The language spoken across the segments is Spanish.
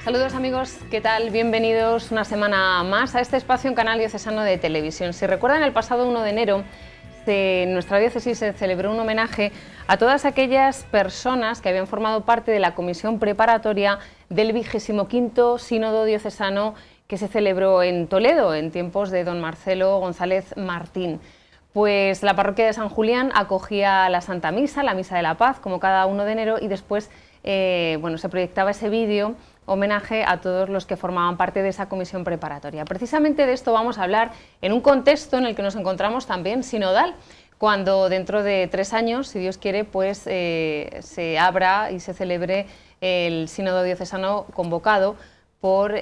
Saludos amigos, ¿qué tal? Bienvenidos una semana más a este espacio en Canal Diocesano de Televisión. Si recuerdan, el pasado 1 de enero en nuestra diócesis se celebró un homenaje a todas aquellas personas que habían formado parte de la comisión preparatoria del 25º Sínodo Diocesano que se celebró en Toledo en tiempos de don Marcelo González Martín. Pues la parroquia de San Julián acogía la Santa Misa, la Misa de la Paz, como cada 1 de enero, y después se proyectaba ese vídeo homenaje a todos los que formaban parte de esa comisión preparatoria. Precisamente de esto vamos a hablar en un contexto en el que nos encontramos también sinodal, cuando dentro de 3 años, si Dios quiere, pues se abra y se celebre el sínodo diocesano convocado por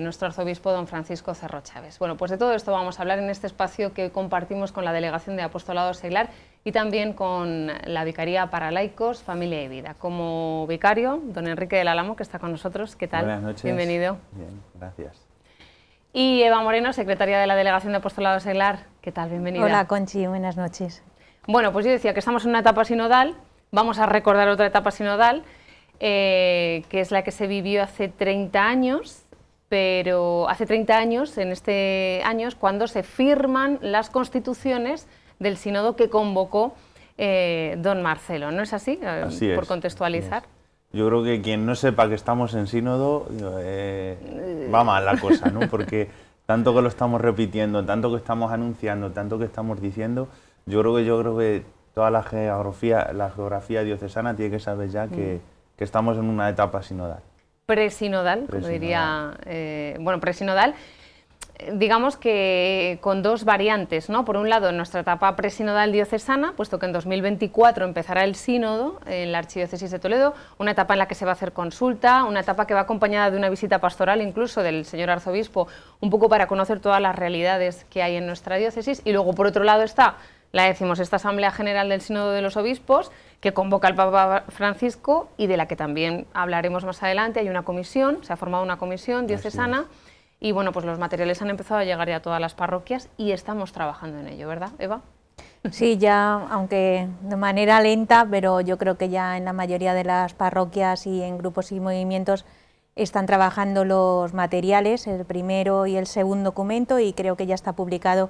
nuestro arzobispo don Francisco Cerro Chaves. Bueno, pues de todo esto vamos a hablar en este espacio que compartimos con la Delegación de Apostolado Seglar y también con la Vicaría para Laicos, Familia y Vida. Como vicario, don Enrique del Álamo, que está con nosotros. ¿Qué tal? Buenas noches. Bienvenido. Bien, gracias. Y Eva Moreno, secretaria de la Delegación de Apostolado Seglar. ¿Qué tal? Bienvenida. Hola, Conchi, buenas noches. Bueno, pues yo decía que estamos en una etapa sinodal, vamos a recordar otra etapa sinodal, que es la que se vivió hace 30 años, pero hace 30 años, en este año, es cuando se firman las constituciones del sínodo que convocó don Marcelo, ¿no es así? Así es. Por contextualizar. Así es. Yo creo que quien no sepa que estamos en sínodo va mal la cosa, ¿no? Porque tanto que lo estamos repitiendo, tanto que estamos anunciando, tanto que estamos diciendo, yo creo que toda la geografía diocesana tiene que saber ya que estamos en una etapa sinodal. Presinodal, como diría, presinodal, digamos que con dos variantes, ¿no? Por un lado, en nuestra etapa presinodal diocesana, puesto que en 2024 empezará el sínodo en la Archidiócesis de Toledo, una etapa en la que se va a hacer consulta, una etapa que va acompañada de una visita pastoral incluso del señor arzobispo, un poco para conocer todas las realidades que hay en nuestra diócesis, y luego por otro lado está la 16ª Asamblea General del Sínodo de los Obispos, que convoca el Papa Francisco y de la que también hablaremos más adelante. Hay una comisión, se ha formado una comisión diocesana y bueno, pues los materiales han empezado a llegar ya a todas las parroquias y estamos trabajando en ello, ¿verdad, Eva? Sí, ya, aunque de manera lenta, pero yo creo que ya en la mayoría de las parroquias y en grupos y movimientos están trabajando los materiales, el primero y el segundo documento, y creo que ya está publicado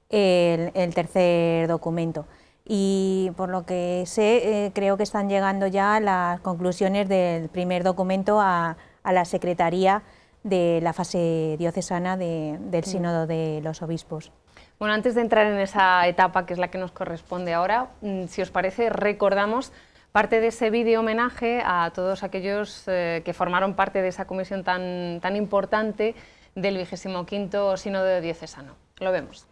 el tercer documento. Y por lo que sé, creo que están llegando ya las conclusiones del primer documento a la Secretaría de la fase diocesana del Sínodo de los Obispos. Bueno, antes de entrar en esa etapa que es la que nos corresponde ahora, si os parece, recordamos parte de ese vídeo homenaje a todos aquellos que formaron parte de esa comisión tan importante del 25º Sínodo Diocesano. Lo vemos.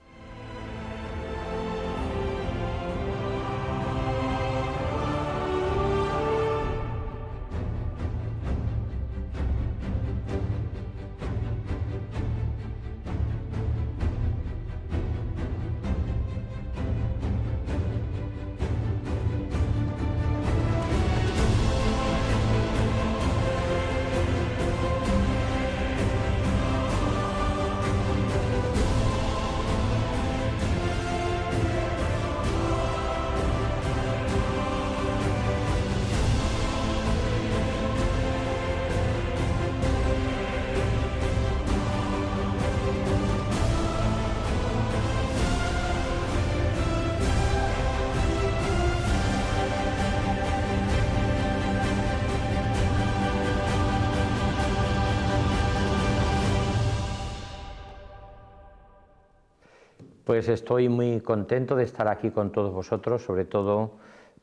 Pues estoy muy contento de estar aquí con todos vosotros, sobre todo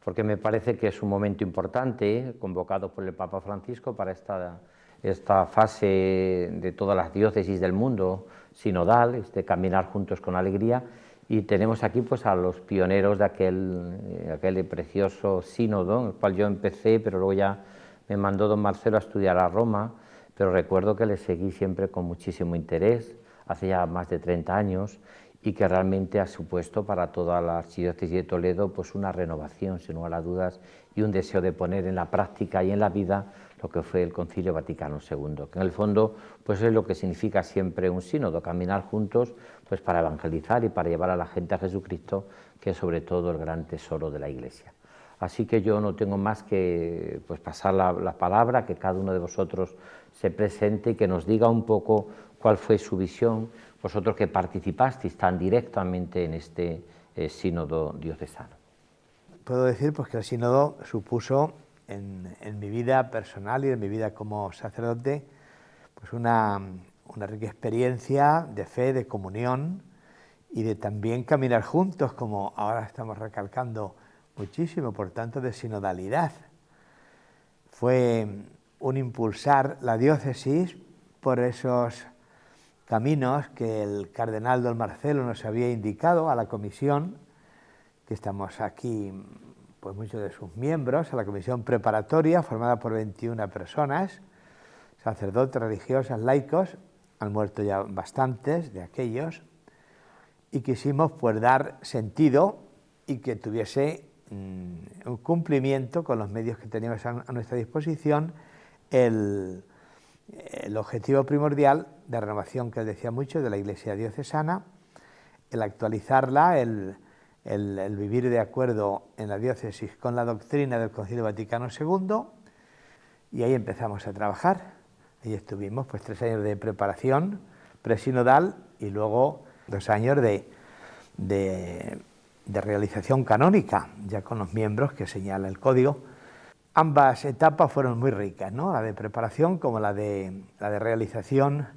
porque me parece que es un momento importante, convocado por el Papa Francisco para esta fase de todas las diócesis del mundo sinodal, caminar juntos con alegría, y tenemos aquí pues a los pioneros de aquel precioso sínodo, en el cual yo empecé, pero luego ya me mandó don Marcelo a estudiar a Roma, pero recuerdo que le seguí siempre con muchísimo interés, hace ya más de 30 años, y que realmente ha supuesto para toda la Archidiócesis de Toledo pues una renovación, sin lugar a dudas, y un deseo de poner en la práctica y en la vida lo que fue el Concilio Vaticano II, que en el fondo pues es lo que significa siempre un sínodo, caminar juntos pues para evangelizar y para llevar a la gente a Jesucristo, que es sobre todo el gran tesoro de la Iglesia. Así que yo no tengo más que pues, pasar la palabra, que cada uno de vosotros se presente y que nos diga un poco cuál fue su visión, vosotros que participasteis tan directamente en este sínodo diocesano. Puedo decir pues, que el sínodo supuso en mi vida personal y en mi vida como sacerdote pues una rica experiencia de fe, de comunión y de también caminar juntos, como ahora estamos recalcando muchísimo, por tanto, de sinodalidad. Fue un impulsar la diócesis por esos caminos que el cardenal don Marcelo nos había indicado a la comisión, que estamos aquí, pues muchos de sus miembros, a la comisión preparatoria formada por 21 personas, sacerdotes, religiosas, laicos, han muerto ya bastantes de aquellos, y quisimos pues dar sentido y que tuviese un cumplimiento con los medios que teníamos a nuestra disposición, el objetivo primordial de renovación que decía mucho de la Iglesia diocesana, el actualizarla, el vivir de acuerdo en la diócesis con la doctrina del Concilio Vaticano II, y ahí empezamos a trabajar. Ahí estuvimos pues 3 años de preparación presinodal y luego 2 años de realización canónica, ya con los miembros que señala el código. Ambas etapas fueron muy ricas, ¿no? La de preparación como la de realización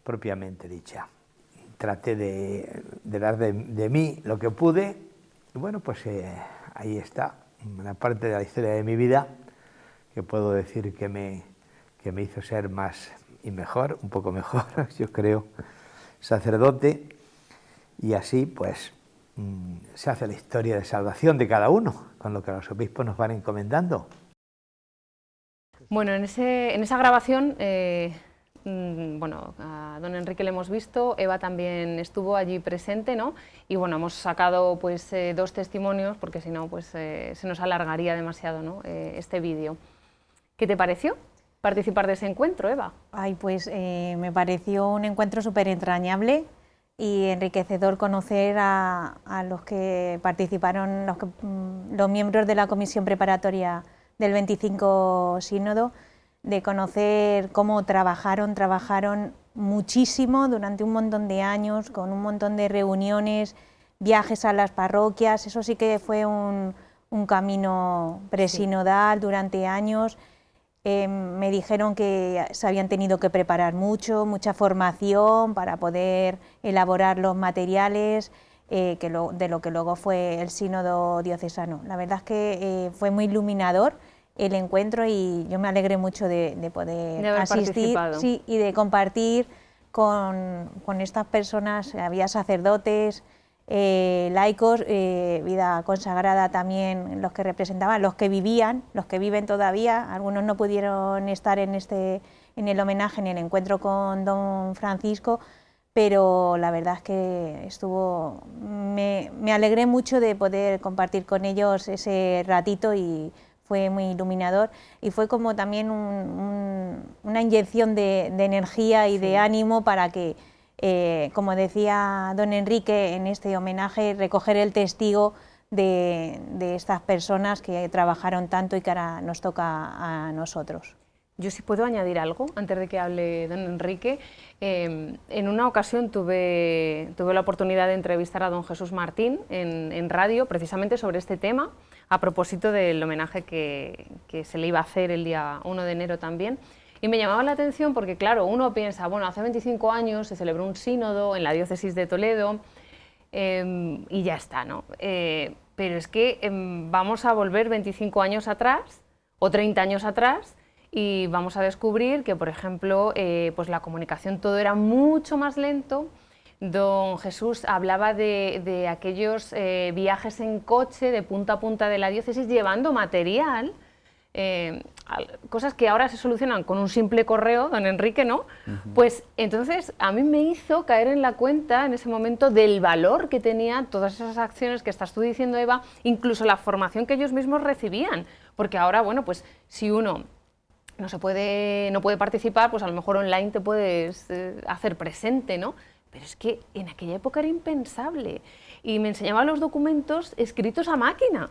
propiamente dicha. Traté de dar de mí lo que pude, y bueno, pues ahí está una parte de la historia de mi vida que puedo decir que me hizo ser más y mejor, un poco mejor, yo creo, sacerdote, y así pues se hace la historia de salvación de cada uno, con lo que los obispos nos van encomendando. Bueno, en esa grabación, bueno, a don Enrique le hemos visto, Eva también estuvo allí presente, ¿no? Y bueno, hemos sacado pues 2 testimonios, porque si no pues se nos alargaría demasiado, ¿no? Este vídeo. ¿Qué te pareció participar de ese encuentro, Eva? Ay, pues me pareció un encuentro súper entrañable y enriquecedor conocer a los que participaron, los miembros de la comisión preparatoria del 25 Sínodo, de conocer cómo trabajaron muchísimo durante un montón de años, con un montón de reuniones, viajes a las parroquias. Eso sí que fue un camino presinodal durante años. Me dijeron que se habían tenido que preparar mucha formación para poder elaborar los materiales de lo que luego fue el sínodo diocesano. La verdad es que fue muy iluminador el encuentro y yo me alegré mucho de poder asistir, sí, y de compartir con estas personas. Había sacerdotes, laicos, vida consagrada también, los que representaban, los que vivían, los que viven todavía. Algunos no pudieron estar en el homenaje, en el encuentro con don Francisco, pero la verdad es que me alegré mucho de poder compartir con ellos ese ratito y fue muy iluminador, y fue como también una inyección de energía y de ánimo para que, como decía don Enrique en este homenaje, recoger el testigo de estas personas que trabajaron tanto y que ahora nos toca a nosotros. Yo sí puedo añadir algo antes de que hable don Enrique. En una ocasión tuve la oportunidad de entrevistar a don Jesús Martín en radio, precisamente sobre este tema, a propósito del homenaje que se le iba a hacer el día 1 de enero también. Y me llamaba la atención porque, claro, uno piensa, bueno, hace 25 años se celebró un sínodo en la diócesis de Toledo y ya está, ¿no? Pero es que vamos a volver 25 años atrás o 30 años atrás y vamos a descubrir que, por ejemplo, pues la comunicación todo era mucho más lento. Don Jesús hablaba de aquellos viajes en coche de punta a punta de la diócesis llevando material, cosas que ahora se solucionan con un simple correo, don Enrique, ¿no? Pues entonces a mí me hizo caer en la cuenta en ese momento del valor que tenían todas esas acciones que estás tú diciendo, Eva, incluso la formación que ellos mismos recibían, porque ahora, bueno, pues si uno no puede participar, pues a lo mejor online te puedes hacer presente, ¿no? Pero es que en aquella época era impensable y me enseñaba los documentos escritos a máquina.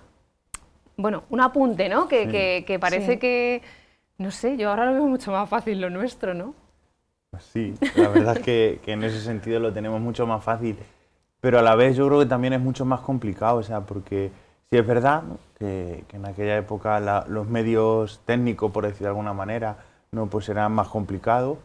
bueno, un apunte, ¿no? Que parece que, no sé, yo ahora lo veo mucho más fácil lo nuestro, ¿no? Pues sí, la verdad es que en ese sentido lo tenemos mucho más fácil, pero a la vez yo creo que también es mucho más complicado, o sea, porque sí es verdad, ¿no?, que en aquella época los medios técnicos, por decir de alguna manera, no, pues eran más complicados,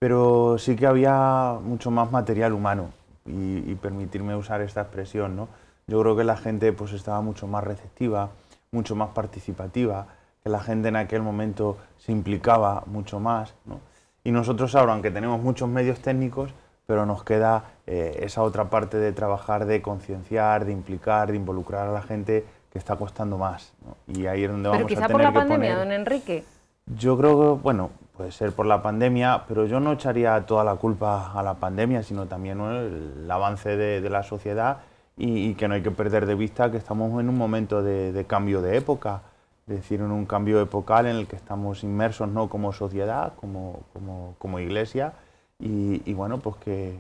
pero sí que había mucho más material humano, y permitirme usar esta expresión, ¿no? Yo creo que la gente pues estaba mucho más receptiva, mucho más participativa, que la gente en aquel momento se implicaba mucho más, ¿no? Y nosotros ahora, aunque tenemos muchos medios técnicos, pero nos queda esa otra parte de trabajar, de concienciar, de implicar, de involucrar a la gente, que está costando más, ¿no? Y ahí es donde vamos a tener que poner... Pero quizá por la pandemia, don Enrique. Yo creo que, bueno, puede ser por la pandemia, pero yo no echaría toda la culpa a la pandemia, sino también, ¿no?, el avance de la sociedad, y que no hay que perder de vista que estamos en un momento de cambio de época, es decir, en un cambio epocal en el que estamos inmersos, ¿no?, como sociedad, como iglesia, y bueno, pues que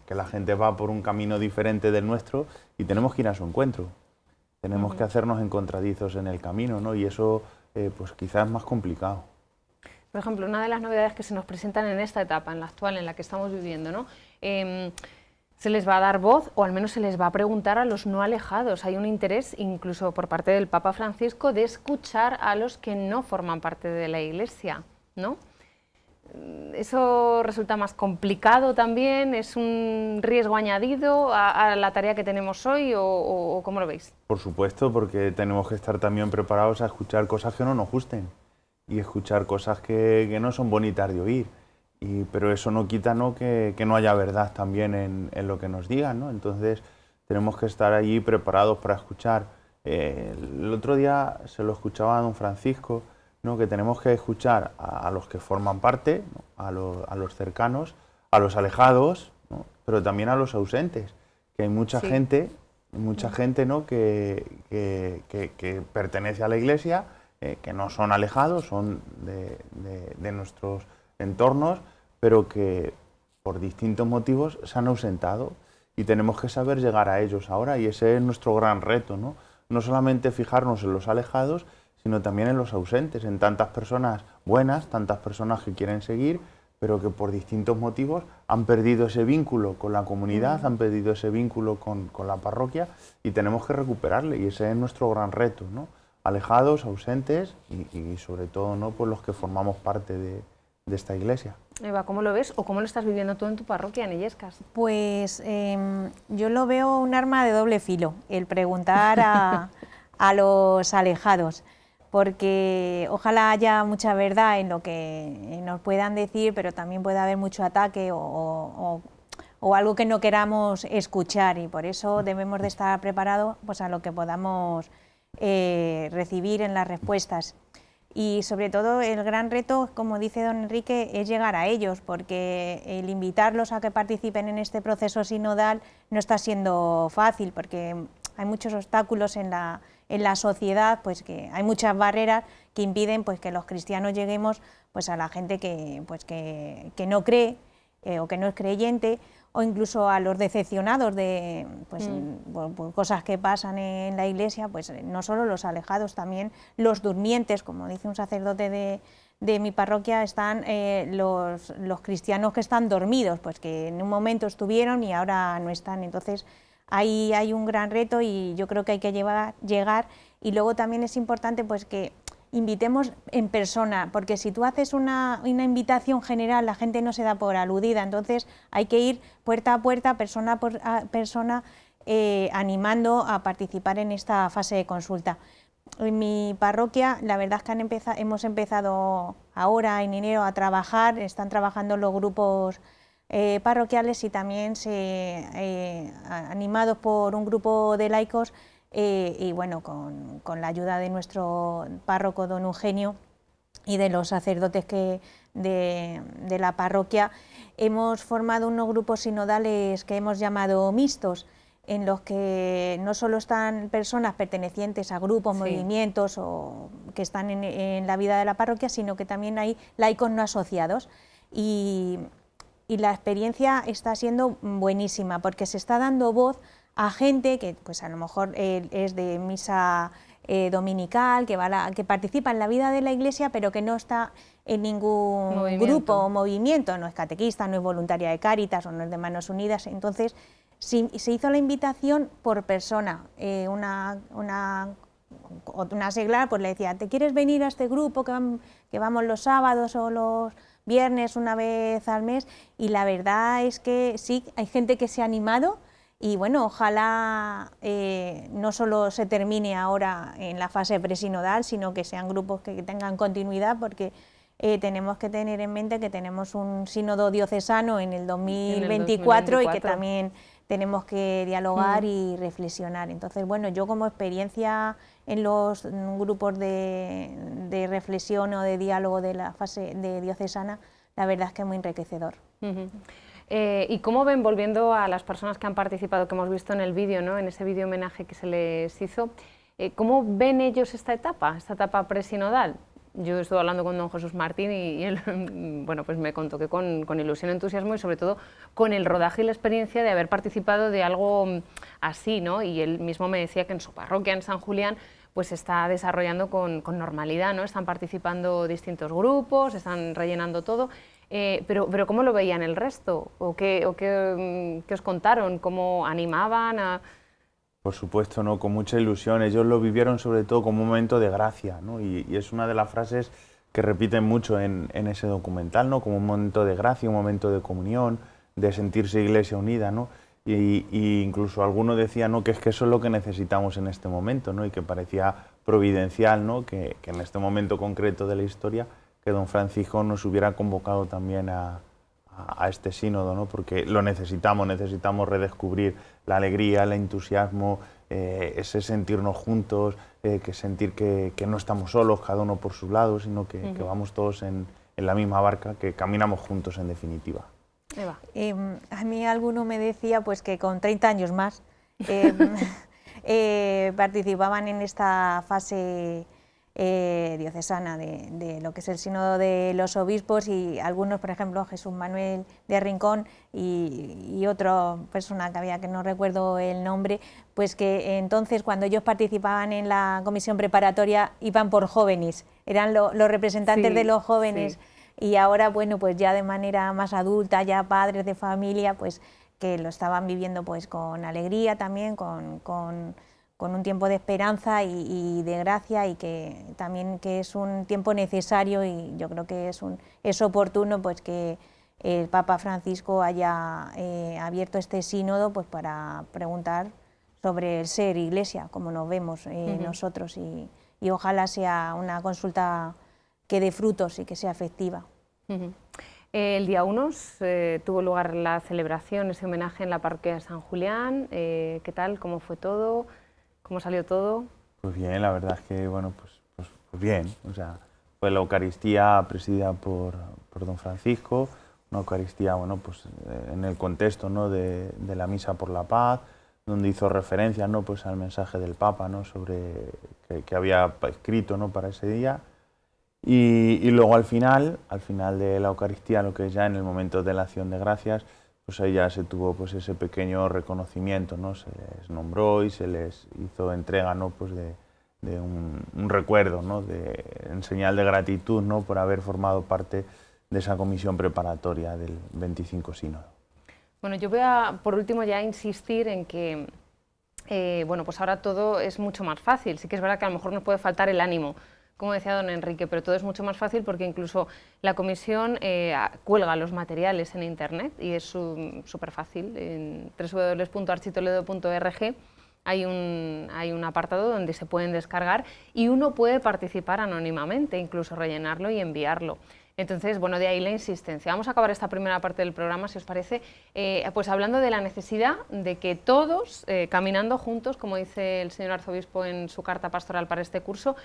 la gente va por un camino diferente del nuestro y tenemos que ir a su encuentro. Tenemos que hacernos encontradizos en el camino, ¿no? Y eso pues quizás es más complicado. Por ejemplo, una de las novedades que se nos presentan en esta etapa, en la actual, en la que estamos viviendo, ¿no? Se les va a dar voz, o al menos se les va a preguntar a los no alejados. Hay un interés, incluso por parte del Papa Francisco, de escuchar a los que no forman parte de la Iglesia, ¿no? ¿Eso resulta más complicado también? ¿Es un riesgo añadido a la tarea que tenemos hoy, o cómo lo veis? Por supuesto, porque tenemos que estar también preparados a escuchar cosas que no nos gusten y escuchar cosas que no son bonitas de oír. Pero eso no quita, ¿no?, que no haya verdad también en lo que nos digan, ¿no? Entonces tenemos que estar allí preparados para escuchar. El otro día se lo escuchaba a don Francisco, ¿no?, que tenemos que escuchar a los que forman parte, ¿no?, a los cercanos, a los alejados, ¿no?, pero también a los ausentes, que hay mucha gente, ¿no?, que pertenece a la Iglesia, que no son alejados, son de nuestros entornos, pero que por distintos motivos se han ausentado, y tenemos que saber llegar a ellos ahora, y ese es nuestro gran reto, ¿no? No solamente fijarnos en los alejados, sino también en los ausentes, en tantas personas buenas, tantas personas que quieren seguir, pero que por distintos motivos han perdido ese vínculo con la comunidad, han perdido ese vínculo con la parroquia, y tenemos que recuperarle, y ese es nuestro gran reto, ¿no? Alejados, ausentes, y sobre todo, ¿no?, pues los que formamos parte de esta iglesia. Eva, ¿cómo lo ves o cómo lo estás viviendo tú en tu parroquia, en Illescas? Pues yo lo veo un arma de doble filo, el preguntar a los alejados, porque ojalá haya mucha verdad en lo que nos puedan decir, pero también puede haber mucho ataque o algo que no queramos escuchar, y por eso debemos de estar preparados, pues, a lo que podamos recibir en las respuestas. Y sobre todo el gran reto, como dice don Enrique, es llegar a ellos, porque el invitarlos a que participen en este proceso sinodal no está siendo fácil, porque hay muchos obstáculos en la sociedad, pues que hay muchas barreras que impiden, pues, que los cristianos lleguemos, pues, a la gente que no cree o que no es creyente, o incluso a los decepcionados de, pues, por cosas que pasan en la iglesia, pues no solo los alejados, también los durmientes, como dice un sacerdote de mi parroquia, están los cristianos que están dormidos, pues que en un momento estuvieron y ahora no están. Entonces ahí hay un gran reto, y yo creo que hay que llegar, y luego también es importante, pues, que invitemos en persona, porque si tú haces una invitación general, la gente no se da por aludida, entonces hay que ir puerta a puerta, persona por persona, animando a participar en esta fase de consulta. En mi parroquia, la verdad es que hemos empezado ahora en enero a trabajar, están trabajando los grupos parroquiales, y también animados por un grupo de laicos, y bueno, con la ayuda de nuestro párroco don Eugenio y de los sacerdotes de la parroquia, hemos formado unos grupos sinodales que hemos llamado mixtos, en los que no solo están personas pertenecientes a grupos, movimientos o que están en la vida de la parroquia, sino que también hay laicos no asociados, y la experiencia está siendo buenísima, porque se está dando voz a gente que, pues, a lo mejor es de misa dominical, que participa en la vida de la Iglesia, pero que no está en ningún grupo o movimiento, no es catequista, no es voluntaria de Cáritas o no es de Manos Unidas. Entonces se hizo la invitación por persona. Una seglar pues le decía, ¿te quieres venir a este grupo que vamos los sábados o los viernes una vez al mes? Y la verdad es que sí, hay gente que se ha animado. Y bueno, ojalá no solo se termine ahora en la fase presinodal, sino que sean grupos que tengan continuidad, porque tenemos que tener en mente que tenemos un sínodo diocesano en el 2024 y que también tenemos que dialogar y reflexionar. Entonces, bueno, yo como experiencia en los grupos de reflexión o de diálogo de la fase de diocesana, la verdad es que es muy enriquecedor. ¿Y cómo ven, volviendo a las personas que han participado, que hemos visto en el vídeo, ¿no?, en ese vídeo homenaje que se les hizo, cómo ven ellos esta etapa presinodal? Yo estuve hablando con don Jesús Martín y él bueno, pues me contó que con ilusión, entusiasmo y sobre todo con el rodaje y la experiencia de haber participado de algo así, ¿no? Y él mismo me decía que en su parroquia, en San Julián, pues se está desarrollando con normalidad, ¿no? Están participando distintos grupos, están rellenando todo. Pero ¿cómo lo veían el resto? ¿O qué os contaron? ¿Cómo animaban a...? Por supuesto, ¿no? Con mucha ilusión. Ellos lo vivieron sobre todo como un momento de gracia, ¿no? Y es una de las frases que repiten mucho en ese documental, ¿no? Como un momento de gracia, un momento de comunión, de sentirse Iglesia unida, ¿no? Y incluso algunos decían, ¿no?, que es que eso es lo que necesitamos en este momento, ¿no? Y que parecía providencial, ¿no?, que en este momento concreto de la historia que don Francisco nos hubiera convocado también a este sínodo, ¿no? Porque lo necesitamos redescubrir la alegría, el entusiasmo, ese sentirnos juntos, que sentir que no estamos solos, cada uno por su lado, sino que vamos todos en la misma barca, que caminamos juntos en definitiva. Eva. A mí alguno me decía pues que con 30 años más participaban en esta fase diocesana de lo que es el sínodo de los obispos, y algunos, por ejemplo, Jesús Manuel de Rincón y otra persona que había, que no recuerdo el nombre, pues que entonces cuando ellos participaban en la comisión preparatoria iban por jóvenes, eran los representantes de los jóvenes. Sí. Y ahora, bueno, pues ya de manera más adulta, ya padres de familia, pues que lo estaban viviendo pues con alegría también, con un tiempo de esperanza y de gracia, y que también que es un tiempo necesario, y yo creo que es oportuno pues que el Papa Francisco haya abierto este sínodo pues para preguntar sobre el ser Iglesia, como nos vemos nosotros, y ojalá sea una consulta que dé frutos y que sea efectiva. El día 1 tuvo lugar la celebración, ese homenaje en la parroquia de San Julián. ¿Qué tal? ¿Cómo fue todo? ¿Cómo salió todo? Pues bien, la verdad es que, bueno, pues bien. O sea, fue la Eucaristía presidida por don Francisco, una Eucaristía, bueno, pues en el contexto, ¿no?, de la Misa por la Paz, donde hizo referencia, ¿no?, pues al mensaje del Papa, ¿no?, sobre que había escrito, ¿no?, para ese día. Y luego al final de la Eucaristía, lo que es ya en el momento de la acción de gracias, pues ahí ya se tuvo pues ese pequeño reconocimiento, ¿no? Se les nombró y se les hizo entrega, ¿no?, pues de un recuerdo, ¿no?, en señal de gratitud, ¿no?, por haber formado parte de esa comisión preparatoria del 25 Sínodo. Bueno, yo voy a, por último, ya insistir en que bueno, pues ahora todo es mucho más fácil. Sí que es verdad que a lo mejor nos puede faltar el ánimo, como decía don Enrique, pero todo es mucho más fácil porque incluso la comisión cuelga los materiales en internet y es súper fácil. En www.architoledo.org hay un apartado donde se pueden descargar y uno puede participar anónimamente, incluso rellenarlo y enviarlo. Entonces, bueno, de ahí la insistencia. Vamos a acabar esta primera parte del programa, si os parece, pues hablando de la necesidad de que todos, caminando juntos, como dice el señor arzobispo en su carta pastoral para este curso,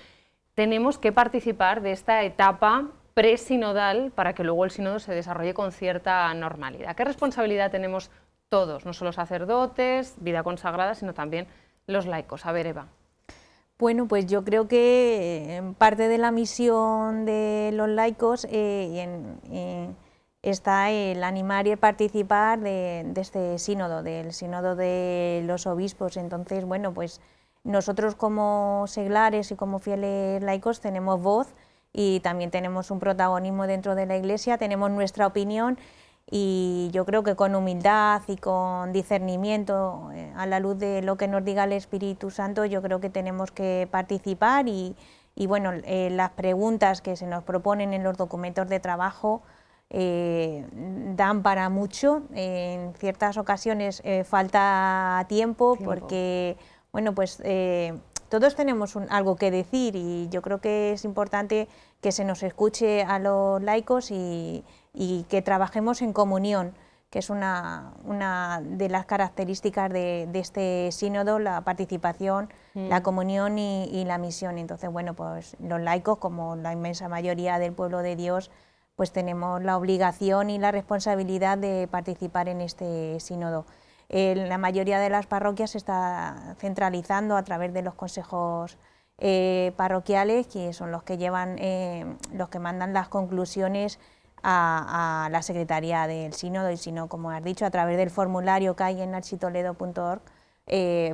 tenemos que participar de esta etapa presinodal para que luego el sínodo se desarrolle con cierta normalidad. ¿Qué responsabilidad tenemos todos? No solo sacerdotes, vida consagrada, sino también los laicos. A ver, Eva. Bueno, pues yo creo que parte de la misión de los laicos está el animar y el participar de este sínodo, del sínodo de los obispos. Entonces, bueno, pues nosotros como seglares y como fieles laicos tenemos voz y también tenemos un protagonismo dentro de la Iglesia, tenemos nuestra opinión y yo creo que con humildad y con discernimiento, a la luz de lo que nos diga el Espíritu Santo, yo creo que tenemos que participar y bueno, las preguntas que se nos proponen en los documentos de trabajo dan para mucho. En ciertas ocasiones falta tiempo porque, bueno, pues todos tenemos algo que decir y yo creo que es importante que se nos escuche a los laicos y que trabajemos en comunión, que es una de las características de este sínodo, la participación, la comunión y la misión. Entonces, bueno, pues los laicos, como la inmensa mayoría del pueblo de Dios, pues tenemos la obligación y la responsabilidad de participar en este sínodo. La mayoría de las parroquias se está centralizando a través de los consejos parroquiales, que son los que llevan, los que mandan las conclusiones a la Secretaría del Sínodo, y si no, como has dicho, a través del formulario que hay en architoledo.org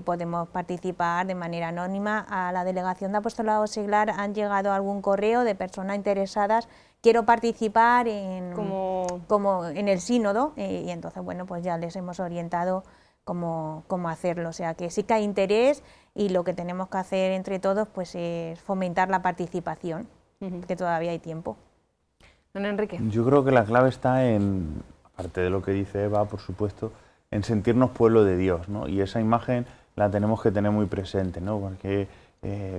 podemos participar de manera anónima. A la Delegación de Apostolado Seglar han llegado algún correo de personas interesadas, quiero participar como en el sínodo, y entonces, bueno, pues ya les hemos orientado cómo hacerlo. O sea que sí que hay interés y lo que tenemos que hacer entre todos pues es fomentar la participación, que todavía hay tiempo. Don Enrique. Yo creo que la clave está en, aparte de lo que dice Eva, por supuesto, en sentirnos pueblo de Dios, ¿no? Y esa imagen la tenemos que tener muy presente, ¿no? Porque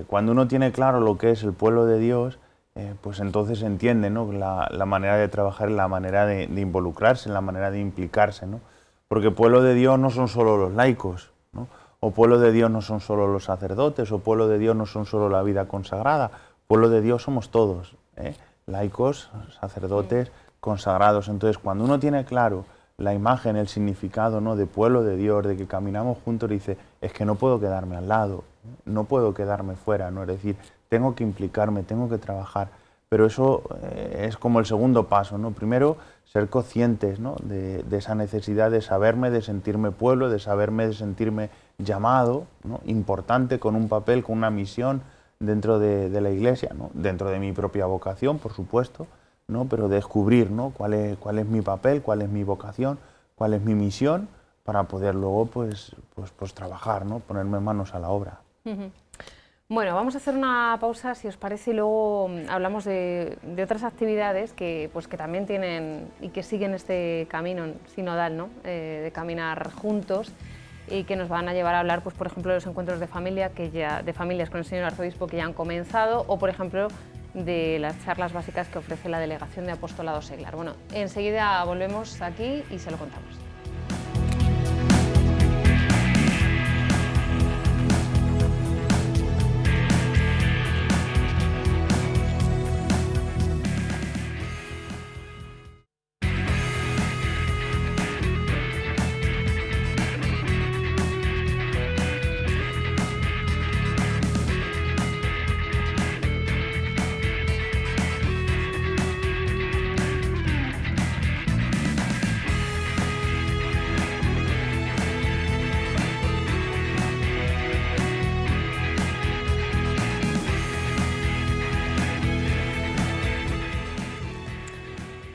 cuando uno tiene claro lo que es el pueblo de Dios, pues entonces entiende, ¿no? La manera de trabajar, la manera de involucrarse, la manera de implicarse, ¿no? Porque pueblo de Dios no son solo los laicos, ¿no? O pueblo de Dios no son solo los sacerdotes, o pueblo de Dios no son solo la vida consagrada. Pueblo de Dios somos todos, laicos, sacerdotes, consagrados. Entonces, cuando uno tiene claro la imagen, el significado, ¿no? De pueblo de Dios, de que caminamos juntos, dice, es que no puedo quedarme al lado, no puedo quedarme fuera, ¿no? Es decir, tengo que implicarme, tengo que trabajar. Pero eso es como el segundo paso, ¿no? Primero, ser conscientes, ¿no? de esa necesidad de saberme, de sentirme pueblo, de saberme, de sentirme llamado, ¿no? Importante, con un papel, con una misión dentro de la Iglesia, ¿no? Dentro de mi propia vocación, por supuesto, ¿no? Pero descubrir, ¿no? cuál es mi papel, cuál es mi vocación, cuál es mi misión, para poder luego pues trabajar, ¿no? Ponerme manos a la obra. Bueno, vamos a hacer una pausa, si os parece, y luego hablamos de otras actividades que también tienen y que siguen este camino sinodal, ¿no? De caminar juntos, y que nos van a llevar a hablar, pues, por ejemplo, de los encuentros de familia de familias con el señor arzobispo que ya han comenzado, o por ejemplo de las charlas básicas que ofrece la Delegación de Apostolado Seglar. Bueno, enseguida volvemos aquí y se lo contamos.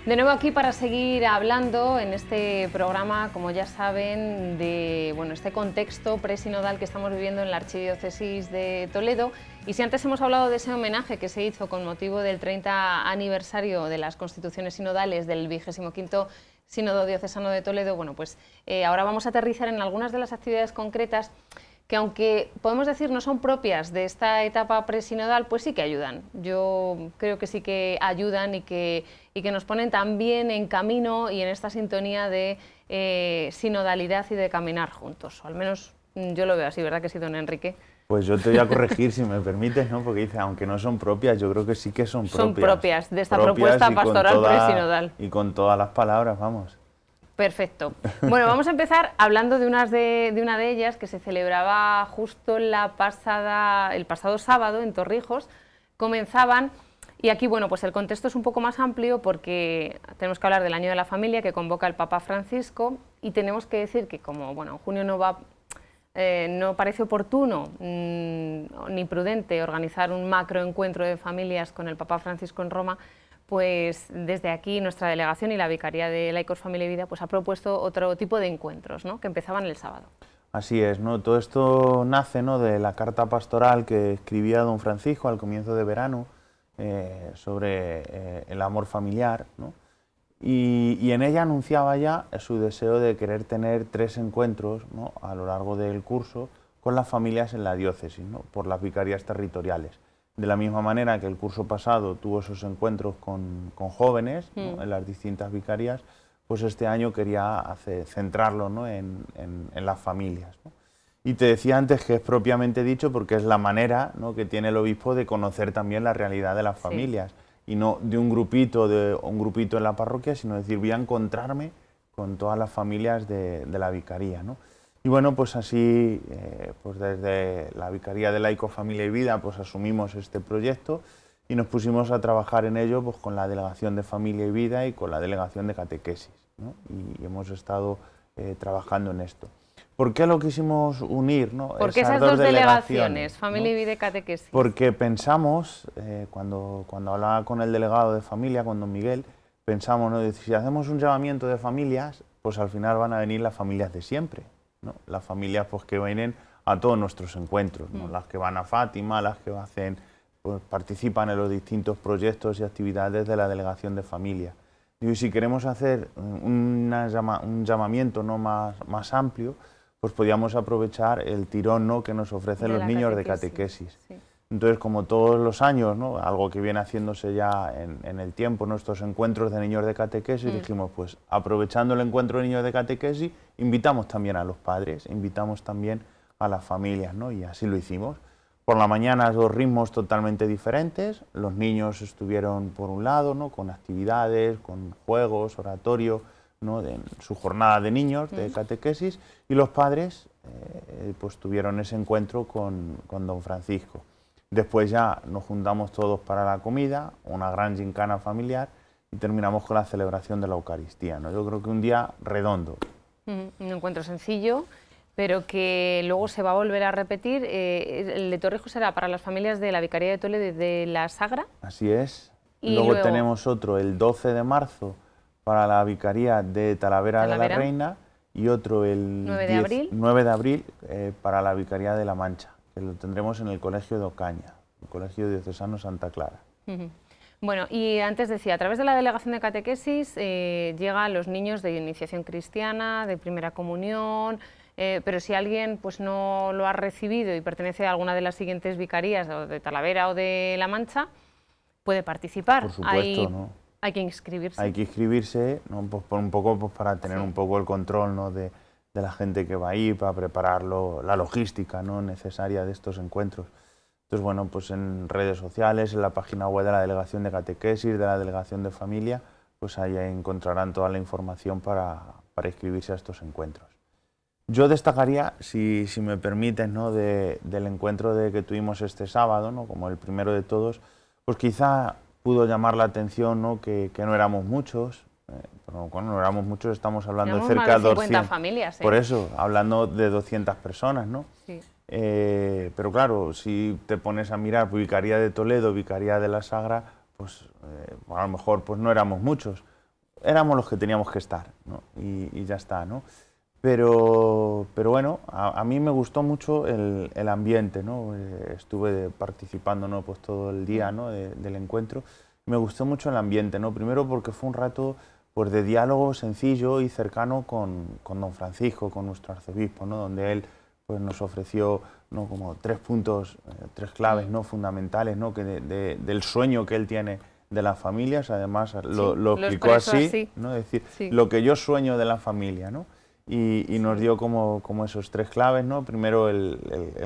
De nuevo aquí para seguir hablando en este programa, como ya saben, de este contexto presinodal que estamos viviendo en la Archidiócesis de Toledo. Y si antes hemos hablado de ese homenaje que se hizo con motivo del 30 aniversario de las constituciones sinodales del 25º Sínodo Diocesano de Toledo, bueno, pues ahora vamos a aterrizar en algunas de las actividades concretas que, aunque podemos decir no son propias de esta etapa presinodal, pues sí que ayudan. Yo creo que sí que ayudan y que nos ponen también en camino y en esta sintonía de sinodalidad y de caminar juntos. O al menos yo lo veo así, ¿verdad que sí, don Enrique? Pues yo te voy a corregir, si me permites, ¿no? Porque dice, aunque no son propias, yo creo que sí que son propias. Son propias de esta propuesta pastoral presinodal. Y con todas las palabras, vamos. Perfecto. Bueno, vamos a empezar hablando de una de ellas que se celebraba justo el pasado sábado en Torrijos. Comenzaban, y aquí, bueno, pues el contexto es un poco más amplio porque tenemos que hablar del Año de la Familia que convoca el Papa Francisco, y tenemos que decir que como, bueno, en junio no va no parece oportuno ni prudente organizar un macroencuentro de familias con el Papa Francisco en Roma, pues desde aquí nuestra delegación y la Vicaría de Laicos, Familia y Vida pues ha propuesto otro tipo de encuentros, ¿no?, que empezaban el sábado. Así es, ¿no? Todo esto nace, ¿no?, de la carta pastoral que escribía don Francisco al comienzo de verano sobre el amor familiar, ¿no? Y en ella anunciaba ya su deseo de querer tener 3 encuentros, ¿no?, a lo largo del curso con las familias en la diócesis, ¿no?, por las vicarías territoriales. De la misma manera que el curso pasado tuvo esos encuentros con jóvenes, ¿no?, en las distintas vicarías, pues este año quería centrarlo, ¿no?, en las familias, ¿no? Y te decía antes que es propiamente dicho porque es la manera, ¿no?, que tiene el obispo de conocer también la realidad de las familias. Sí. Y no de un grupito en la parroquia, sino decir, voy a encontrarme con todas las familias de la vicaría, ¿no? Y bueno, pues así, pues desde la Vicaría de Laicos, Familia y Vida, pues asumimos este proyecto y nos pusimos a trabajar en ello pues con la Delegación de Familia y Vida y con la Delegación de Catequesis, ¿no? Y hemos estado trabajando en esto. ¿Por qué lo quisimos unir, ¿no? ¿Por qué esas dos delegaciones, Familia y Vida y Catequesis? Porque pensamos, cuando hablaba con el delegado de familia, con don Miguel, pensamos, ¿no?, si hacemos un llamamiento de familias, pues al final van a venir las familias de siempre, ¿no? Las familias pues, que vienen a todos nuestros encuentros, ¿no? Las que van a Fátima, las que hacen, pues, participan en los distintos proyectos y actividades de la Delegación de Familia. Y si queremos hacer un llamamiento, ¿no?, más amplio, pues podíamos aprovechar el tirón, ¿no?, que nos ofrecen los niños de catequesis. Sí. Entonces, como todos los años, ¿no?, algo que viene haciéndose ya en el tiempo, nuestros encuentros de niños de catequesis, dijimos, pues aprovechando el encuentro de niños de catequesis, invitamos también a los padres, invitamos también a las familias, ¿no?, y así lo hicimos. Por la mañana 2 ritmos totalmente diferentes, los niños estuvieron por un lado, ¿no?, con actividades, con juegos, oratorio, ¿no?, de su jornada de niños, de catequesis, y los padres pues tuvieron ese encuentro con don Francisco. Después ya nos juntamos todos para la comida, una gran gincana familiar, y terminamos con la celebración de la Eucaristía, ¿no? Yo creo que un día redondo. Un encuentro sencillo, pero que luego se va a volver a repetir. El de Torrijos será para las familias de la Vicaría de Toledo y de la Sagra. Así es. Y luego tenemos otro el 12 de marzo para la Vicaría de Talavera de la Reina y otro el 9 de abril para la Vicaría de La Mancha, que lo tendremos en el Colegio de Ocaña, el Colegio Diocesano Santa Clara. Bueno, y antes decía, a través de la Delegación de Catequesis llegan los niños de iniciación cristiana, de primera comunión, pero si alguien pues no lo ha recibido y pertenece a alguna de las siguientes vicarías, o de Talavera o de La Mancha, puede participar. Por supuesto, ¿no? Hay que inscribirse. Hay que inscribirse, ¿no?, pues por un poco pues para tener un poco el control, ¿no?, de la gente que va a ir, para preparar la logística, ¿no?, necesaria de estos encuentros. Entonces, bueno, pues en redes sociales, en la página web de la Delegación de Catequesis, de la Delegación de Familia, pues ahí encontrarán toda la información para inscribirse a estos encuentros. Yo destacaría, si me permiten, ¿no?, del encuentro que tuvimos este sábado, ¿no?, como el primero de todos, pues quizá pudo llamar la atención, ¿no?, que no éramos muchos. Pero cuando no éramos muchos, estamos hablando de cerca de 200 familias. Por eso, hablando de 200 personas, ¿no? Sí. Pero claro, si te pones a mirar Vicaría de Toledo, Vicaría de la Sagra, pues a lo mejor pues no éramos muchos. Éramos los que teníamos que estar, ¿no? Y ya está, ¿no? Pero bueno, a mí me gustó mucho el ambiente, ¿no? Estuve participando, ¿no?, pues todo el día, ¿no?, del encuentro. Me gustó mucho el ambiente, ¿no? Primero porque fue un rato pues, de diálogo sencillo y cercano con don Francisco, con nuestro arzobispo, ¿no?, donde él pues, nos ofreció, ¿no?, como 3 puntos, 3 claves, ¿no?, fundamentales, ¿no?, que del sueño que él tiene de las familias. Además lo explicó así, ¿no?, es decir, lo que yo sueño de la familia, ¿no? Y nos dio como esos 3 claves, ¿no? Primero el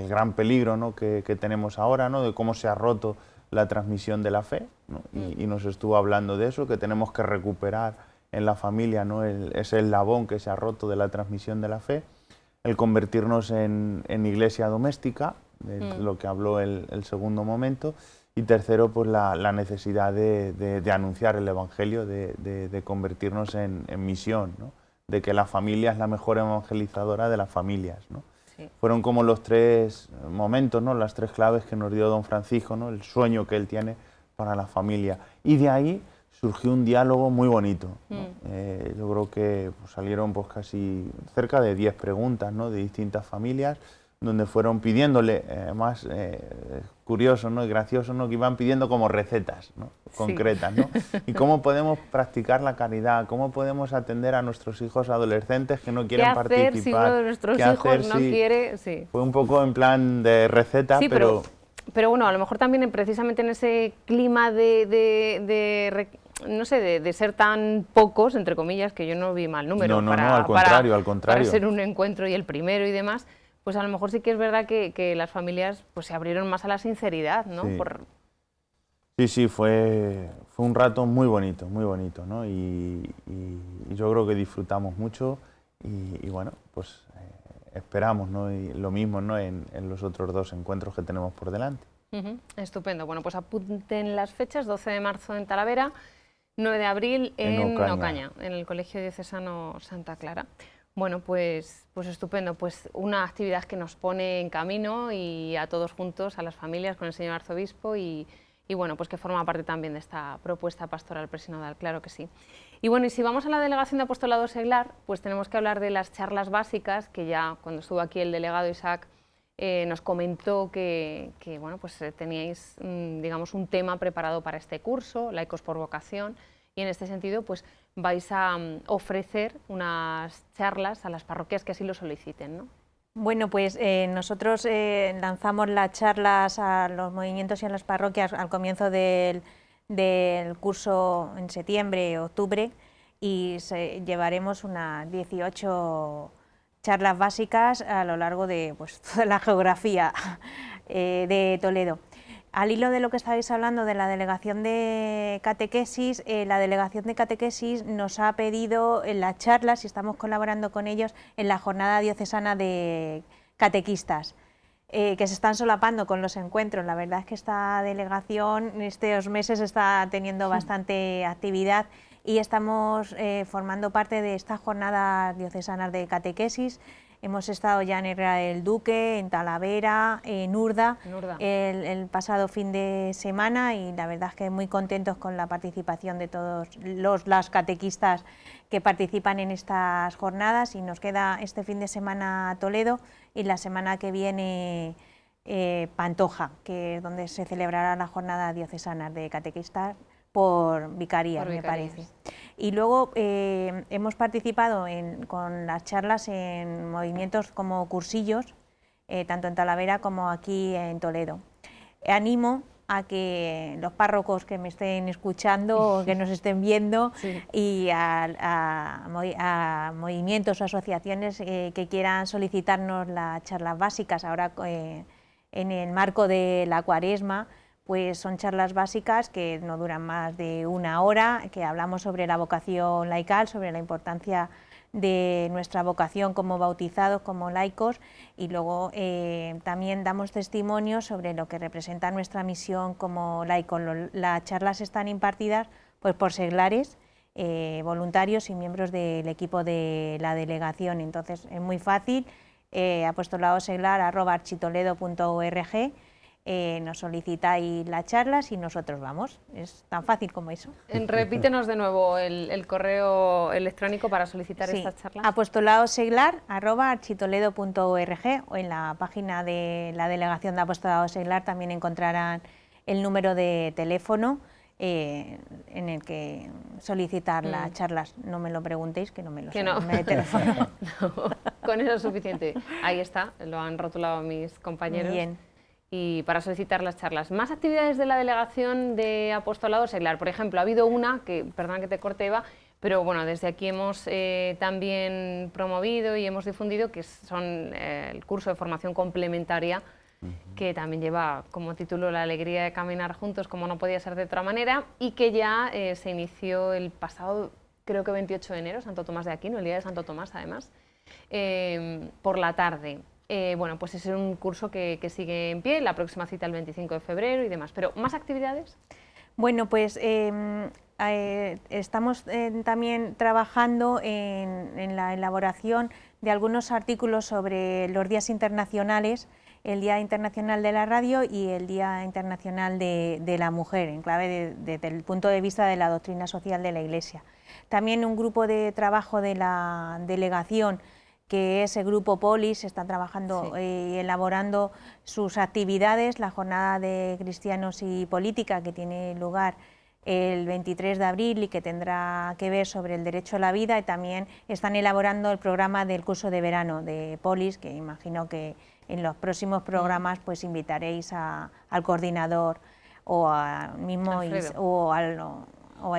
gran peligro, ¿no?, que tenemos ahora, ¿no?, de cómo se ha roto la transmisión de la fe, ¿no? Y nos estuvo hablando de eso, que tenemos que recuperar en la familia, ¿no?, ese eslabón que se ha roto de la transmisión de la fe, el convertirnos en iglesia doméstica, lo que habló el segundo momento, y tercero, pues la necesidad de anunciar el Evangelio, de convertirnos en misión, ¿no?, de que la familia es la mejor evangelizadora de las familias, ¿no? Sí. Fueron como los 3 momentos, ¿no? Las 3 claves que nos dio don Francisco, ¿no? El sueño que él tiene para la familia. Y de ahí surgió un diálogo muy bonito, ¿no? Yo creo que pues, salieron pues, casi cerca de 10 preguntas, ¿no? De distintas familias, donde fueron pidiéndole, más curioso, ¿no? Y gracioso, ¿no? Que iban pidiendo como recetas, ¿no? Concretas, ¿no? Y cómo podemos practicar la caridad, cómo podemos atender a nuestros hijos adolescentes que no quieren participar. ¿Qué hacer si uno de nuestros hijos no quiere? Sí. Fue un poco en plan de receta, sí, pero bueno, a lo mejor también precisamente en ese clima no sé, de ser tan pocos, entre comillas, que yo no vi mal número. No, al contrario, al contrario. Para ser un encuentro y el primero y demás, pues a lo mejor sí que es verdad que las familias pues se abrieron más a la sinceridad, ¿no? Sí. Sí, fue un rato muy bonito, ¿no? Y yo creo que disfrutamos mucho y bueno, pues esperamos, ¿no? Y lo mismo, ¿no? En los otros 2 encuentros que tenemos por delante. Estupendo. Bueno, pues apunten las fechas: 12 de marzo en Talavera, 9 de abril en Ocaña, en el Colegio Diocesano Santa Clara. Bueno, pues estupendo, pues una actividad que nos pone en camino y a todos juntos, a las familias, con el señor arzobispo y bueno, pues que forma parte también de esta propuesta pastoral presinodal, claro que sí. Y bueno, y si vamos a la Delegación de Apostolado Seglar, pues tenemos que hablar de las charlas básicas, que ya cuando estuvo aquí el delegado Isaac nos comentó que bueno, pues teníais, digamos, un tema preparado para este curso, Laicos por Vocación, y en este sentido pues vais a ofrecer unas charlas a las parroquias que así lo soliciten, ¿no? Bueno, pues nosotros lanzamos las charlas a los movimientos y a las parroquias al comienzo del curso en septiembre, octubre, y llevaremos unas 18 charlas básicas a lo largo de pues, toda la geografía de Toledo. Al hilo de lo que estáis hablando de la Delegación de Catequesis, la Delegación de Catequesis nos ha pedido en las charlas, y estamos colaborando con ellos, en la Jornada Diocesana de Catequistas, que se están solapando con los encuentros. La verdad es que esta delegación estos meses está teniendo bastante actividad y estamos formando parte de estas Jornadas Diocesanas de Catequesis. Hemos estado ya en Herrera del Duque, en Talavera, en Urda, el pasado fin de semana, y la verdad es que muy contentos con la participación de todos los catequistas que participan en estas jornadas, y nos queda este fin de semana Toledo y la semana que viene Pantoja, que es donde se celebrará la Jornada Diocesana de Catequistas por vicarías, me parece. Y luego hemos participado con las charlas en movimientos como cursillos, tanto en Talavera como aquí en Toledo. Animo a que los párrocos que me estén escuchando o que nos estén viendo y a movimientos o asociaciones que quieran solicitarnos las charlas básicas ahora en el marco de la Cuaresma, pues son charlas básicas que no duran más de 1 hora, que hablamos sobre la vocación laical, sobre la importancia de nuestra vocación como bautizados, como laicos, y luego también damos testimonio sobre lo que representa nuestra misión como laicos. Las charlas están impartidas pues, por seglares, voluntarios y miembros del equipo de la delegación, entonces es muy fácil, apostoladoseglar@architoledo.org. Nos solicitáis las charlas y nosotros vamos, es tan fácil como eso. Repítenos de nuevo el correo electrónico para solicitar estas charlas. apostoladoseglar@architoledo.org, o en la página de la Delegación de Apostolado Seglar también encontrarán el número de teléfono en el que solicitar las charlas. No me lo preguntéis, que no me lo sé. No. De teléfono. No, con eso es suficiente. Ahí está, lo han rotulado mis compañeros. Bien. Y para solicitar las charlas. Más actividades de la Delegación de Apostolado Seglar. Por ejemplo, ha habido una, que, perdona que te corte, Eva, pero bueno, desde aquí hemos también promovido y hemos difundido, que son el curso de formación complementaria, que también lleva como título La alegría de caminar juntos, como no podía ser de otra manera, y que ya se inició el pasado, creo que 28 de enero, Santo Tomás de Aquino, el día de Santo Tomás además, por la tarde. Bueno, pues es un curso que sigue en pie, la próxima cita el 25 de febrero y demás. Pero, ¿más actividades? Bueno, pues estamos también trabajando en la elaboración de algunos artículos sobre los días internacionales, el Día Internacional de la Radio y el Día Internacional de la Mujer, en clave desde el punto de vista de la doctrina social de la Iglesia. También un grupo de trabajo de la delegación, que es el Grupo Polis, están trabajando y elaborando sus actividades, la Jornada de Cristianos y Política, que tiene lugar el 23 de abril y que tendrá que ver sobre el derecho a la vida, y también están elaborando el programa del curso de verano de Polis, que imagino que en los próximos programas pues invitaréis al coordinador o a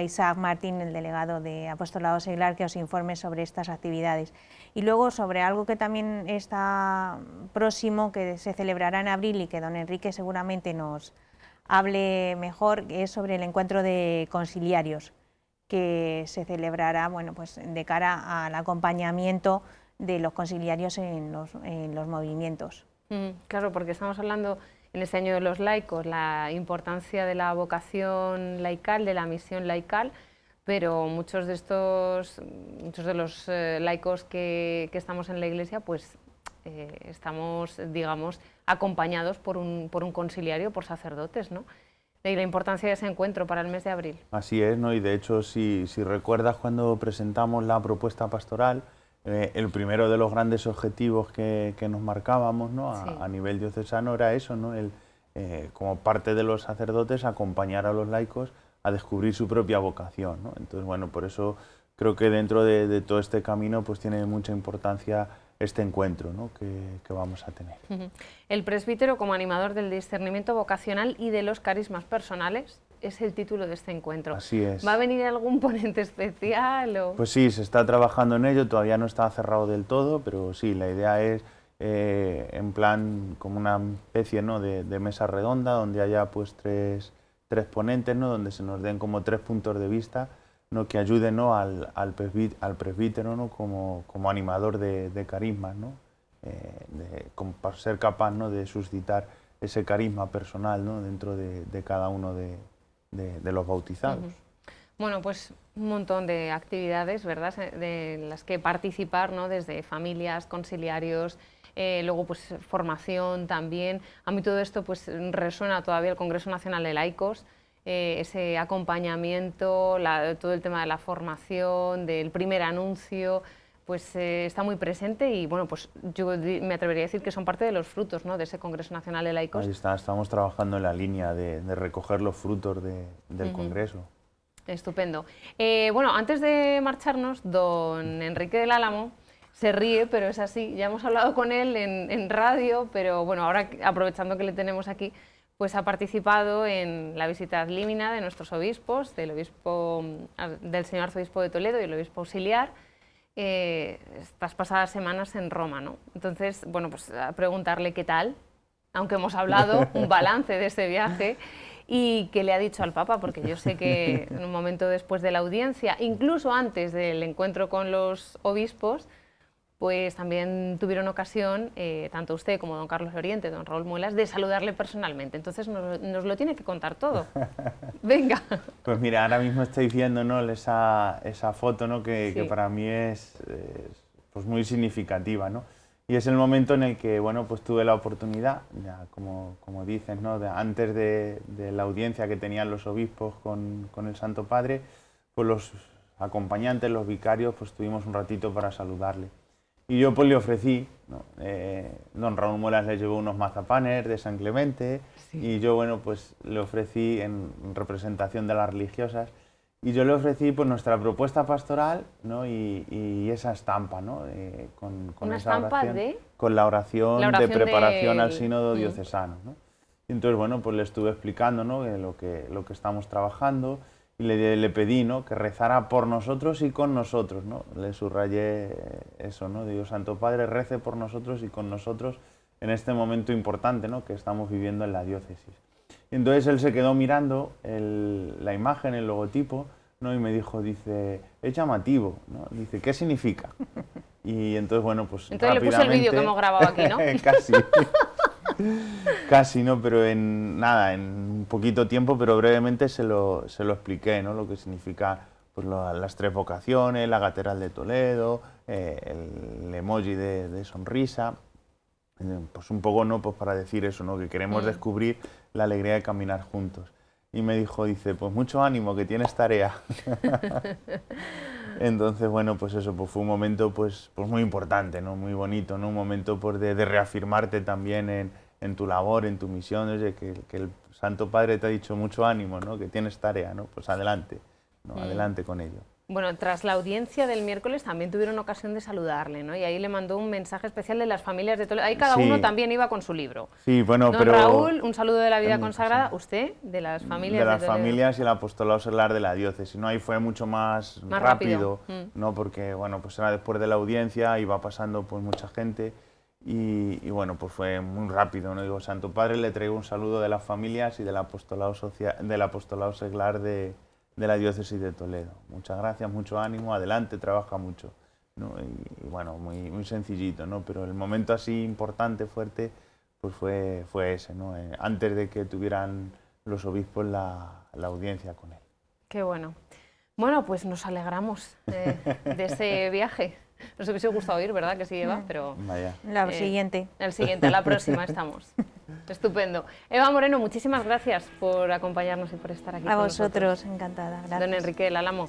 Isaac Martín, el delegado de Apostolado Seglar, que os informe sobre estas actividades. Y luego sobre algo que también está próximo, que se celebrará en abril y que don Enrique seguramente nos hable mejor, que es sobre el encuentro de conciliarios, que se celebrará, bueno, pues de cara al acompañamiento de los conciliarios en los movimientos. Claro, porque estamos hablando en este año de los laicos, la importancia de la vocación laical, de la misión laical, pero muchos de los laicos que estamos en la Iglesia, pues estamos, digamos, acompañados por un conciliario, por sacerdotes, ¿no? Y la importancia de ese encuentro para el mes de abril. Así es, ¿no? Y de hecho, si recuerdas cuando presentamos la propuesta pastoral, el primero de los grandes objetivos que nos marcábamos, ¿no? A nivel diocesano era eso, ¿no? Como parte de los sacerdotes, acompañar a los laicos a descubrir su propia vocación, ¿no? Entonces, bueno, por eso creo que dentro de todo este camino pues tiene mucha importancia este encuentro, ¿no? que vamos a tener. El presbítero como animador del discernimiento vocacional y de los carismas personales es el título de este encuentro. Así es. ¿Va a venir algún ponente especial? Pues sí, se está trabajando en ello, todavía no está cerrado del todo, pero sí, la idea es en plan como una especie, ¿no? de mesa redonda donde haya pues tres ponentes, ¿no? Donde se nos den como 3 puntos de vista, ¿no? Que ayuden, ¿no? al presbítero, ¿no? como animador de carismas, ¿no? Para ser capaz, ¿no? de suscitar ese carisma personal, ¿no? dentro de cada uno de los bautizados. Bueno, pues un montón de actividades, ¿verdad?, de las que participar, ¿no? Desde familias, conciliarios, luego pues formación también. A mí todo esto pues resuena todavía el Congreso Nacional de Laicos, ese acompañamiento, todo el tema de la formación, del primer anuncio, pues está muy presente y bueno, pues yo me atrevería a decir que son parte de los frutos, ¿no? de ese Congreso Nacional de Laicos. Ahí está, estamos trabajando en la línea de recoger los frutos del Congreso. Estupendo. Bueno, antes de marcharnos, don Enrique del Álamo se ríe, pero es así. Ya hemos hablado con él en radio, pero bueno, ahora aprovechando que le tenemos aquí, pues ha participado en la visita ad limina de nuestros obispos, del señor arzobispo de Toledo y el obispo auxiliar, estas pasadas semanas en Roma, ¿no? Entonces, bueno, pues a preguntarle qué tal, aunque hemos hablado, un balance de ese viaje. ¿Y qué le ha dicho al Papa? Porque yo sé que en un momento después de la audiencia, incluso antes del encuentro con los obispos, pues también tuvieron ocasión, tanto usted como don Carlos Oriente, don Raúl Muelas, de saludarle personalmente. Entonces nos lo tiene que contar todo. Venga. Pues mira, ahora mismo estoy viendo, ¿no? esa foto, ¿no? que para mí es pues muy significativa, ¿no? Y es el momento en el que, bueno, pues tuve la oportunidad, ya como dices, ¿no? Antes de la audiencia que tenían los obispos con el Santo Padre, pues los acompañantes, los vicarios, pues tuvimos un ratito para saludarle. Y yo pues le ofrecí, ¿no? Don Raúl Muelas le llevó unos mazapanes de San Clemente, y yo, bueno, pues le ofrecí en representación de las religiosas, y yo le ofrecí pues nuestra propuesta pastoral, ¿no? y esa estampa, ¿no? Con ¿Una esa estampa oración, de? Con la oración de preparación al sínodo diocesano, ¿no? Y entonces, bueno, pues le estuve explicando, ¿no? lo que estamos trabajando, y le pedí, ¿no? que rezara por nosotros y con nosotros, ¿no? Le subrayé eso, ¿no? Digo, Santo Padre, rece por nosotros y con nosotros en este momento importante, ¿no? que estamos viviendo en la diócesis. Y entonces él se quedó mirando la imagen, el logotipo, ¿no? Y me dijo, dice, es llamativo, ¿no? Dice, ¿qué significa? Y entonces, bueno, pues entonces le puse el vídeo que hemos grabado aquí, ¿no? Casi. Casi, ¿no? Pero en un poquito tiempo, pero brevemente se lo expliqué, ¿no? Lo que significa pues, las 3 vocaciones, la Catedral de Toledo, el emoji de sonrisa, pues un poco, ¿no? Pues para decir eso, ¿no? Que queremos descubrir la alegría de caminar juntos. Y me dice, pues mucho ánimo, que tienes tarea. Entonces, bueno, pues eso, pues fue un momento pues muy importante, ¿no? Muy bonito, ¿no? Un momento pues de reafirmarte también en tu labor, en tu misión, oye, que el Santo Padre te ha dicho mucho ánimo, ¿no? Que tienes tarea, ¿no? Pues adelante, ¿no? Adelante con ello. Bueno, tras la audiencia del miércoles también tuvieron ocasión de saludarle, ¿no? Y ahí le mandó un mensaje especial de las familias de Toledo. Ahí cada uno también iba con su libro. Sí, bueno, Don pero... Raúl, un saludo de la vida consagrada. ¿Usted? De las familias de las Toledo. familias y el apostolado seglar de la diócesis, ¿no? Ahí fue mucho más rápido, ¿no? Porque, bueno, pues era después de la audiencia, iba pasando pues mucha gente y bueno, pues fue muy rápido, ¿no? Digo, Santo Padre, le traigo un saludo de las familias y del apostolado seglar de la diócesis de Toledo. Muchas gracias, mucho ánimo, adelante, trabaja mucho, ¿no? Y bueno, muy sencillito, ¿no? Pero el momento así importante, fuerte, pues fue ese, ¿no? Antes de que tuvieran los obispos la audiencia con él. Qué bueno. Bueno, pues nos alegramos de ese viaje. Nos hubiese gustado ir, ¿verdad? Que sí, Eva, pero... Vaya. La siguiente. El siguiente, la próxima estamos. Estupendo. Eva Moreno, muchísimas gracias por acompañarnos y por estar aquí A con vosotros, nosotros. encantada. Gracias. Don Enrique del Álamo,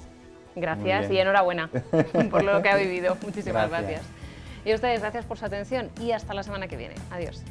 gracias y enhorabuena por lo que ha vivido. Muchísimas gracias. Y a ustedes, gracias por su atención y hasta la semana que viene. Adiós.